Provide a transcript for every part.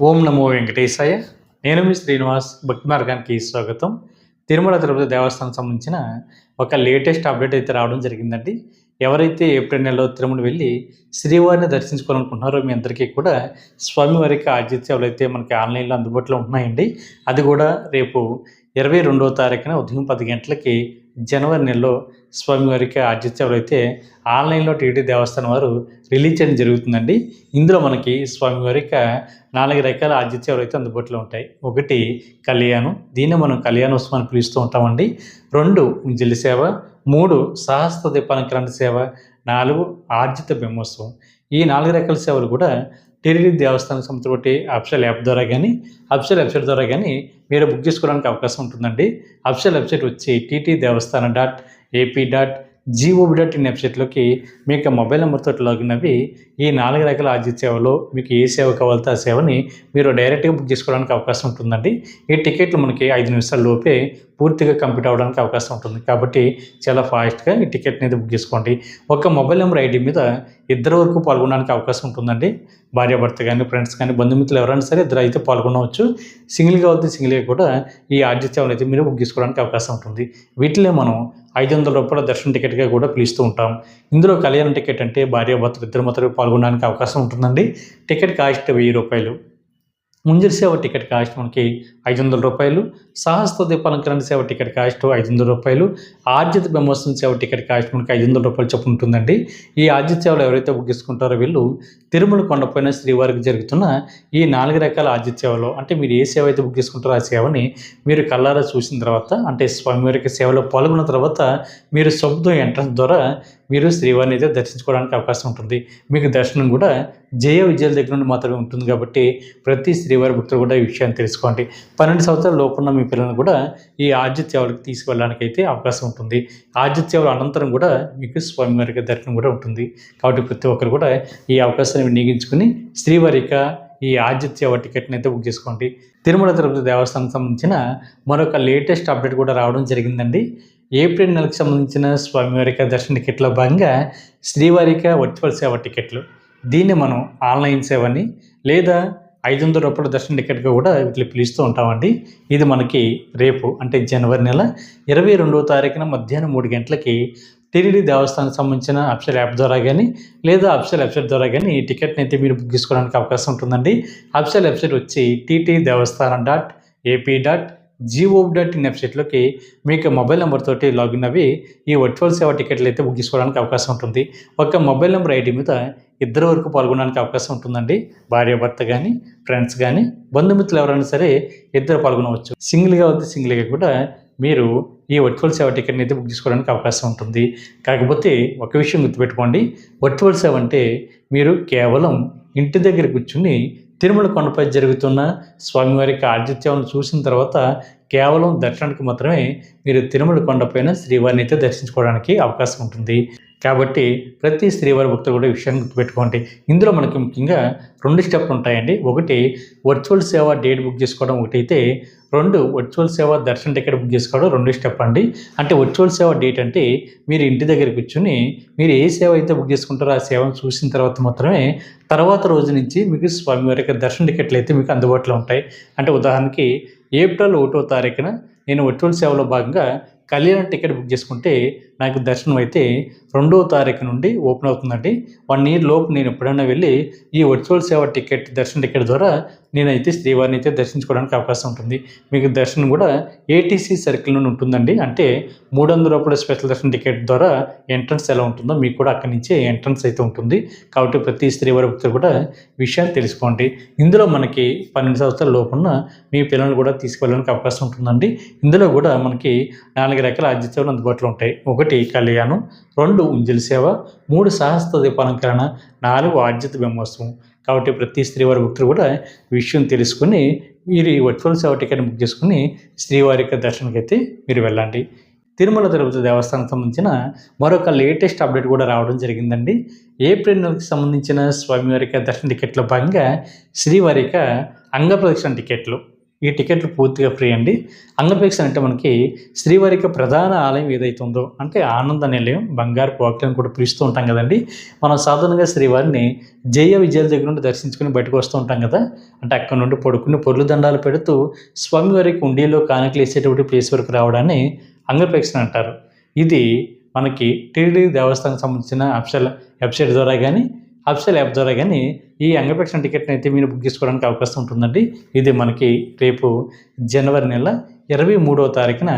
ఓం నమో వెంకటేశాయ. నేను మీ శ్రీనివాస్. భక్తి మార్గానికి స్వాగతం. తిరుమల తిరుపతి దేవస్థానం సంబంధించిన ఒక లేటెస్ట్ అప్డేట్ అయితే రావడం జరిగిందండి. ఎవరైతే ఏప్రిల్ నెలలో తిరుమల వెళ్ళి శ్రీవారిని దర్శించుకోవాలనుకుంటున్నారో మీ అందరికీ కూడా స్వామివారికి ఆతిథ్యాలు అయితే మనకి ఆన్లైన్లో అందుబాటులో ఉన్నాయండి. అది కూడా రేపు 22వ తారీఖున ఉదయం 10 గంటలకి జనవరి నెలలో స్వామివారికి ఆతిథ్యాలు అయితే ఆన్లైన్లో టీటీ దేవస్థానం వారు రిలీజ్ చేయడం జరుగుతుందండి. ఇందులో మనకి స్వామివారికి 4 రకాల ఆతిథ్యాలు అయితే అందుబాటులో ఉంటాయి. 1 కళ్యాణం, దీన్ని మనం కళ్యాణోత్సవం అని పిలుస్తూ ఉంటామండి. 2 ఉంజలి సేవ, 3 సహస్ర దీపాలంకరణ సేవ, 4 ఆర్జిత బ్రహ్మోత్సవం. ఈ 4 రకాల సేవలు కూడా టీటీడీ దేవస్థానం సంస్థ బట్టి అఫిషియల్ యాప్ ద్వారా కానీ అఫిషియల్ వెబ్సైట్ ద్వారా కానీ మీరు బుక్ చేసుకోవడానికి అవకాశం ఉంటుందండి. అఫిషియల్ వెబ్సైట్ వచ్చి tt.devaస్థానం.ap.gov.in వెబ్సైట్లోకి మీకు మొబైల్ నెంబర్తో లాగిన్ అవి ఈ 4 రకాల ఆర్జిత సేవలో మీకు ఏ సేవ కావాలితే ఆ సేవని మీరు డైరెక్ట్గా బుక్ చేసుకోవడానికి అవకాశం ఉంటుందండి. ఈ టికెట్లు మనకి 5 నిమిషాల లోపే పూర్తిగా కంప్లీట్ అవ్వడానికి అవకాశం ఉంటుంది. కాబట్టి చాలా ఫాస్ట్గా ఈ టికెట్ని అయితే బుక్ చేసుకోండి. ఒక మొబైల్ నెంబర్ ఐడి మీద 2 వరకు పాల్గొనడానికి అవకాశం ఉంటుందండి. భార్యాభర్త కానీ, ఫ్రెండ్స్ కానీ, బంధుమిత్రులు ఎవరైనా సరే 2 అయితే పాల్గొనవచ్చు. సింగిల్గా అయితే సింగిల్గా కూడా ఈ ఆర్జిత్యాలను అయితే మీరు బుక్ చేసుకోవడానికి అవకాశం ఉంటుంది. వీటిలో మనం 500 రూపాయల దర్శన టికెట్గా కూడా పిలుస్తూ ఉంటాం. ఇందులో కళ్యాణ టికెట్ అంటే భార్యాభర్తలు 2 మాత్రమే పాల్గొనడానికి అవకాశం ఉంటుందండి. టికెట్ కాస్ట్ 1000 రూపాయలు. ముంజరి సేవ టికెట్ కాస్ట్ మనకి 500 రూపాయలు. సహస్ర దీపాలంకరణ సేవ టికెట్ కాస్ట్ 500 రూపాయలు. ఆర్జిత బ్రహ్మోత్సవం సేవ టికెట్ కాస్ట్ మనకి 500 రూపాయలు చొప్పున ఉంటుందండి. ఈ ఆర్జిత సేవలు ఎవరైతే బుక్ చేసుకుంటారో వీళ్ళు తిరుమల కొండపైన శ్రీవారికి జరుగుతున్న ఈ 4 రకాల ఆర్జిత సేవలో అంటే మీరు ఏ సేవ అయితే బుక్ చేసుకుంటారో ఆ సేవని మీరు కళ్ళారా చూసిన తర్వాత అంటే స్వామివారికి సేవలో పాల్గొన్న తర్వాత మీరు శబ్దం ఎంట్రన్స్ ద్వారా మీరు శ్రీవారిని అయితే దర్శించుకోవడానికి అవకాశం ఉంటుంది. మీకు దర్శనం కూడా జయ విజయాల దగ్గర నుండి మాత్రమే ఉంటుంది. కాబట్టి ప్రతి శ్రీవారి భక్తులు కూడా ఈ విషయాన్ని తెలుసుకోండి. 12 సంవత్సరాల లోపున్న మీ పిల్లలను కూడా ఈ ఆర్జిత సేవలకు తీసుకువెళ్ళడానికి అయితే అవకాశం ఉంటుంది. ఆర్జిత సేవల అనంతరం కూడా మీకు స్వామివారికి దర్శనం కూడా ఉంటుంది. కాబట్టి ప్రతి ఒక్కరు కూడా ఈ అవకాశాన్ని వినియోగించుకుని శ్రీవారిక ఈ ఆర్జిత సేవ టికెట్ని అయితే బుక్ చేసుకోండి. తిరుమల తిరుపతి దేవస్థానం సంబంధించిన మరొక లేటెస్ట్ అప్డేట్ కూడా రావడం జరిగిందండి. ఏప్రిల్ నెలకు సంబంధించిన స్వామివారిక దర్శన టికెట్లో భాగంగా శ్రీవారిక వర్చువల్ సేవ టికెట్లు, దీన్ని మనం ఆన్లైన్ సేవని లేదా 500 రూపాయల దర్శన టికెట్గా కూడా వీటిని పిలుస్తూ ఉంటామండి. ఇది మనకి రేపు అంటే జనవరి నెల 22వ తారీఖున మధ్యాహ్నం 3 గంటలకి టీటీడీ దేవస్థానానికి సంబంధించిన అఫిషియల్ యాప్ ద్వారా కానీ లేదా అఫిషియల్ వెబ్సైట్ ద్వారా కానీ ఈ టికెట్ని అయితే మీరు బుక్ చేసుకోవడానికి అవకాశం ఉంటుందండి. అఫిషియల్ వెబ్సైట్ వచ్చి ttdevaస్థానం.ap.gov.in వెబ్సైట్లోకి మీకు మొబైల్ నెంబర్ తోటి లాగిన్ అవి ఈ వర్చువల్ సేవ టికెట్లు అయితే బుక్ చేసుకోవడానికి అవకాశం ఉంటుంది. ఒక మొబైల్ నెంబర్ ఐడి మీద 2 వరకు పాల్గొనడానికి అవకాశం ఉంటుందండి. భార్యాభర్త కానీ, ఫ్రెండ్స్ కానీ, బంధుమిత్రులు ఎవరైనా సరే 2 పాల్గొనవచ్చు. సింగిల్గా అయితే సింగిల్గా కూడా మీరు ఈ వర్చువల్ సేవ టికెట్ని అయితే బుక్ చేసుకోవడానికి అవకాశం ఉంటుంది. కాకపోతే ఒక విషయం గుర్తుపెట్టుకోండి, వర్చువల్ సేవ అంటే మీరు కేవలం ఇంటి దగ్గర కూర్చుని తిరుమల కొండపై జరుగుతున్న స్వామివారికి ఆతిథ్యాలను చూసిన తర్వాత కేవలం దర్శనానికి మాత్రమే మీరు తిరుమల కొండపైన శ్రీవారిని అయితే దర్శించుకోవడానికి అవకాశం ఉంటుంది. కాబట్టి ప్రతి శ్రీవారి భక్తులు కూడా ఈ విషయాన్ని గుర్తుపెట్టుకోండి. ఇందులో మనకి ముఖ్యంగా 2 స్టెప్లు ఉంటాయండి. 1 వర్చువల్ సేవ డేట్ బుక్ చేసుకోవడం ఒకటైతే, 2 వర్చువల్ సేవ దర్శన టికెట్ బుక్ చేసుకోవడం 2 స్టెప్ అండి. అంటే వర్చువల్ సేవ డేట్ అంటే మీరు ఇంటి దగ్గర కూర్చొని మీరు ఏ సేవ అయితే బుక్ చేసుకుంటారో ఆ సేవను చూసిన తర్వాత మాత్రమే తర్వాత రోజు నుంచి మీకు స్వామివారికి దర్శన టికెట్లు అయితే మీకు అందుబాటులో ఉంటాయి. అంటే ఉదాహరణకి ఏప్రిల్ 1వ తారీఖున నేను వర్చువల్ సేవలో భాగంగా కళ్యాణ టికెట్ బుక్ చేసుకుంటే నాకు దర్శనం అయితే 2వ తారీఖు నుండి ఓపెన్ అవుతుందండి. 1 ఇయర్ లోపు నేను ఎప్పుడైనా వెళ్ళి ఈ వర్చువల్ సేవ టికెట్ దర్శన టికెట్ ద్వారా నేనైతే శ్రీవారిని అయితే దర్శించుకోవడానికి అవకాశం ఉంటుంది. మీకు దర్శనం కూడా ఏటీసీ సర్కిల్ నుండి ఉంటుందండి. అంటే 300 రూపాయల స్పెషల్ దర్శన టికెట్ ద్వారా ఎంట్రన్స్ ఎలా ఉంటుందో మీకు కూడా అక్కడి నుంచే ఎంట్రన్స్ అయితే ఉంటుంది. కాబట్టి ప్రతి శ్రీవారి భక్తులు కూడా విషయాన్ని తెలుసుకోండి. ఇందులో మనకి 12 సంవత్సరాల లోపున్న మీ పిల్లలు కూడా తీసుకువెళ్ళడానికి అవకాశం ఉంటుందండి. ఇందులో కూడా మనకి 4 రకాల ఆర్జిత సేవలు అందుబాటులో ఉంటాయి. 1 కళ్యాణం, 2 ఉంజలి సేవ, 3 సహస్ర దీపాలంకరణ, 4 ఆర్జిత బ్రహ్మోత్సవం. కాబట్టి ప్రతి శ్రీవారి భక్తులు కూడా విషయం తెలుసుకుని మీరు ఈ వర్చువల్ సేవ టికెట్ బుక్ చేసుకుని శ్రీవారి దర్శనానికి అయితే మీరు వెళ్ళండి. తిరుమల తిరుపతి దేవస్థానం సంబంధించిన మరొక లేటెస్ట్ అప్డేట్ కూడా రావడం జరిగిందండి. ఏప్రిల్ నెలకు సంబంధించిన స్వామివారిక దర్శన టికెట్లో భాగంగా శ్రీవారిక అంగ ప్రదక్షిణ టికెట్లు ఈ టికెట్లు పూర్తిగా ఫ్రీ అండి. అంగప్రేక్షణ అంటే మనకి శ్రీవారి యొక్క ప్రధాన ఆలయం ఏదైతే ఉందో అంటే ఆనంద నిలయం, బంగారు వాకిలని కూడా పిలుస్తూ ఉంటాం కదండి. మనం సాధారణంగా శ్రీవారిని జయ విజయాల దగ్గర నుండి దర్శించుకుని బయటకు వస్తూ ఉంటాం కదా. అంటే అక్కడ నుండి పడుకుని పొర్లు దండాలు పెడుతూ స్వామివారికి ఉండిలో కానుకలు వేసేటువంటి ప్లేస్ వరకు రావడాన్ని అంగప్రేక్షణ అంటారు. ఇది మనకి టీటీడీ దేవస్థానం సంబంధించిన అఫీషియల్ వెబ్సైట్ ద్వారా కానీ అఫీషియల్ యాప్ ద్వారా కానీ ఈ అంగప్రేక్షణ టికెట్ని అయితే మీరు బుక్ చేసుకోవడానికి అవకాశం ఉంటుందండి. ఇది మనకి రేపు జనవరి నెల 23వ తారీఖున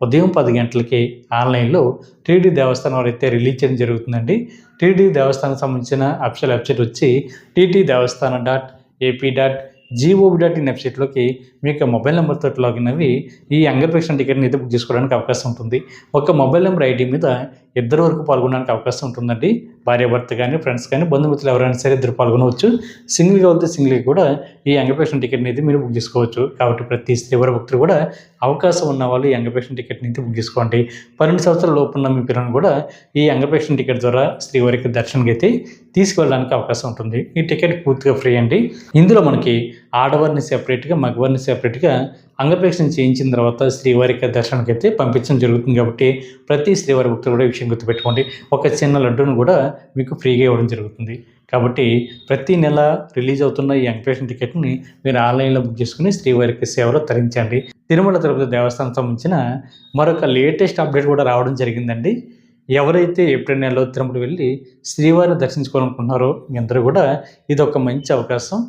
ఉదయం 10 గంటలకి ఆన్లైన్లో టీటీడీ దేవస్థానం వారు అయితే రిలీజ్ చేయడం జరుగుతుందండి. టీటీడీ దేవస్థానం సంబంధించిన అఫీషియల్ వెబ్సైట్ వచ్చి ttdevaస్థానం.ap.gov.in వెబ్సైట్లోకి మీకు మొబైల్ నెంబర్తో లాగిన్ అవి ఈ అంగప్రేక్షణ టికెట్ని అయితే బుక్ చేసుకోవడానికి అవకాశం ఉంటుంది. ఒక మొబైల్ నెంబర్ ఐడి మీద ఇద్దరు వరకు పాల్గొనడానికి అవకాశం ఉంటుందండి. భార్యాభర్త కానీ ఫ్రెండ్స్ కానీ బంధుమిత్రులు ఎవరైనా సరే ఇద్దరు పాల్గొనవచ్చు. సింగిల్గా వెళ్తే సింగిల్గా కూడా ఈ అంగప్రేక్షణ టికెట్ని అయితే మీరు బుక్ చేసుకోవచ్చు. కాబట్టి ప్రతి శ్రీవారి భక్తులు కూడా అవకాశం ఉన్న వాళ్ళు ఈ అంగప్రేక్షణ టికెట్ని అయితే బుక్ చేసుకోండి. 12 సంవత్సరాల లోపు ఉన్న మీ పిల్లలను కూడా ఈ అంగప్రేక్షణ టికెట్ ద్వారా శ్రీవారికి దర్శనానికి అయితే తీసుకువెళ్ళడానికి అవకాశం ఉంటుంది. ఈ టికెట్ పూర్తిగా ఫ్రీ అండి. ఇందులో మనకి ఆడవారిని సెపరేట్గా మగవారిని సెపరేట్గా అంగప్రేక్షణ చేయించిన తర్వాత శ్రీవారికి దర్శనానికి అయితే పంపించడం జరుగుతుంది. కాబట్టి ప్రతి శ్రీవారి భక్తులు కూడా ఈ విషయం గుర్తుపెట్టుకోండి. ఒక చిన్న లడ్డూను కూడా మీకు ఫ్రీగా ఇవ్వడం జరుగుతుంది. కాబట్టి ప్రతి నెల రిలీజ్ అవుతున్న ఈ అంగప్రేక్షణ టికెట్ని మీరు ఆన్లైన్లో బుక్ చేసుకుని శ్రీవారికి సేవలో తరించండి. తిరుమల తిరుపతి దేవస్థానం సంబంధించిన మరొక లేటెస్ట్ అప్డేట్ కూడా రావడం జరిగిందండి. ఎవరైతే ఏప్రిల్ నెలలో తిరుమల వెళ్ళి శ్రీవారిని దర్శించుకోవాలనుకుంటున్నారో మీ అందరూ కూడా ఇది ఒక మంచి అవకాశం.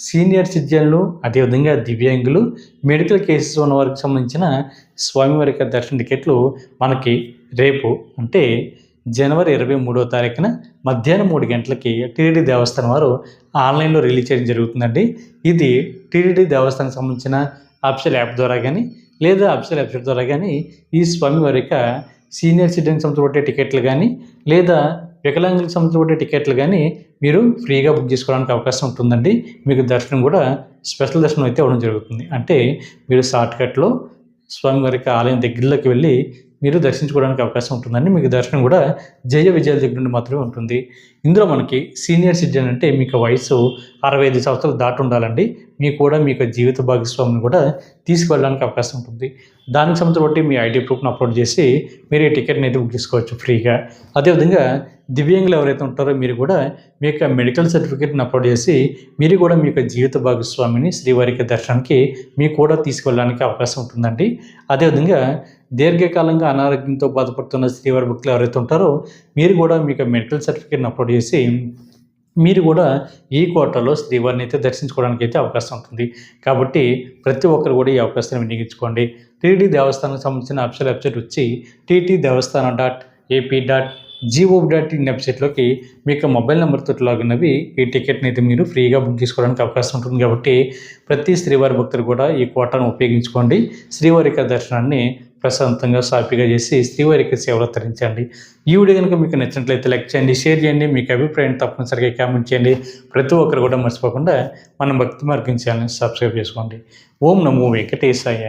సీనియర్ సిటిజన్లు, అదేవిధంగా దివ్యాంగులు, మెడికల్ కేసెస్ ఉన్న వారికి సంబంధించిన స్వామివారి యొక్క దర్శన టికెట్లు మనకి రేపు అంటే జనవరి 23వ తారీఖున మధ్యాహ్నం 3 గంటలకి టీటీడీ దేవస్థానం వారు ఆన్లైన్లో రిలీజ్ చేయడం జరుగుతుందండి. ఇది టీటీడీ దేవస్థానం సంబంధించిన అఫీషియల్ యాప్ ద్వారా కానీ లేదా అఫీషియల్ వెబ్సైట్ ద్వారా కానీ ఈ స్వామివారి యొక్క సీనియర్ సిటిజన్ సంబంధించిన టికెట్లు కానీ లేదా వికలాంగులకు సంబంధించిన టికెట్లు కానీ మీరు ఫ్రీగా బుక్ చేసుకోవడానికి అవకాశం ఉంటుందండి. మీకు దర్శనం కూడా స్పెషల్ దర్శనం అయితే అవ్వడం జరుగుతుంది. అంటే మీరు షార్ట్కట్లో స్వామివారికి ఆలయం దగ్గరలోకి వెళ్ళి మీరు దర్శించుకోవడానికి అవకాశం ఉంటుందండి. మీకు దర్శనం కూడా జయ విజయాల దగ్గర నుండి మాత్రమే ఉంటుంది. ఇందులో మనకి సీనియర్ సిటిజన్ అంటే మీకు వయసు 65 సంవత్సరాలు దాటి ఉండాలండి. మీకు కూడా మీకు జీవిత భాగస్వామిని కూడా తీసుకువెళ్ళడానికి అవకాశం ఉంటుంది. దానికి సంబంధించి బట్టి మీ ఐడి ప్రూఫ్ని అప్లోడ్ చేసి మీరు ఈ టికెట్ని అయితే బుక్ చేసుకోవచ్చు ఫ్రీగా. అదేవిధంగా దివ్యాంగులు ఎవరైతే ఉంటారో మీరు కూడా మీ యొక్క మెడికల్ సర్టిఫికేట్ని అప్లోడ్ చేసి మీరు కూడా మీ యొక్క జీవిత భాగస్వామిని శ్రీవారికి దర్శనానికి మీకు కూడా తీసుకువెళ్ళడానికి అవకాశం ఉంటుందండి. అదేవిధంగా దీర్ఘకాలంగా అనారోగ్యంతో బాధపడుతున్న శ్రీవారి భక్తులు ఎవరైతే ఉంటారో మీరు కూడా మీ యొక్క మెడికల్ సర్టిఫికేట్ని అప్లోడ్ చేసి మీరు కూడా ఈ కోటాలో శ్రీవారిని అయితే దర్శించుకోవడానికి అయితే అవకాశం ఉంటుంది. కాబట్టి ప్రతి ఒక్కరు కూడా ఈ అవకాశాన్ని వినియోగించుకోండి. టీటీడీ దేవస్థానానికి సంబంధించిన అఫీషియల్ వెబ్సైట్ వచ్చి ttdevaస్థానం.ap.gov.in వెబ్సైట్లోకి మీకు మొబైల్ నెంబర్తో లాగిన్ అవి ఈ టికెట్ని అయితే మీరు ఫ్రీగా బుక్ చేసుకోవడానికి అవకాశం ఉంటుంది. కాబట్టి ప్రతి శ్రీవారి భక్తులు కూడా ఈ కోటాను ఉపయోగించుకోండి. శ్రీవారి దర్శనాన్ని ప్రశాంతంగా సాఫీగా చేసి శ్రీవారికి సేవలు తరించండి. ఈ వీడియో కనుక మీకు నచ్చినట్లయితే లైక్ చేయండి, షేర్ చేయండి, మీకు అభిప్రాయం తప్పనిసరిగా కామెంట్ చేయండి. ప్రతి ఒక్కరు కూడా మర్చిపోకుండా మన భక్తి మార్గం ఛానల్ని సబ్స్క్రైబ్ చేసుకోండి. ఓం నమో వెంకటేశాయ.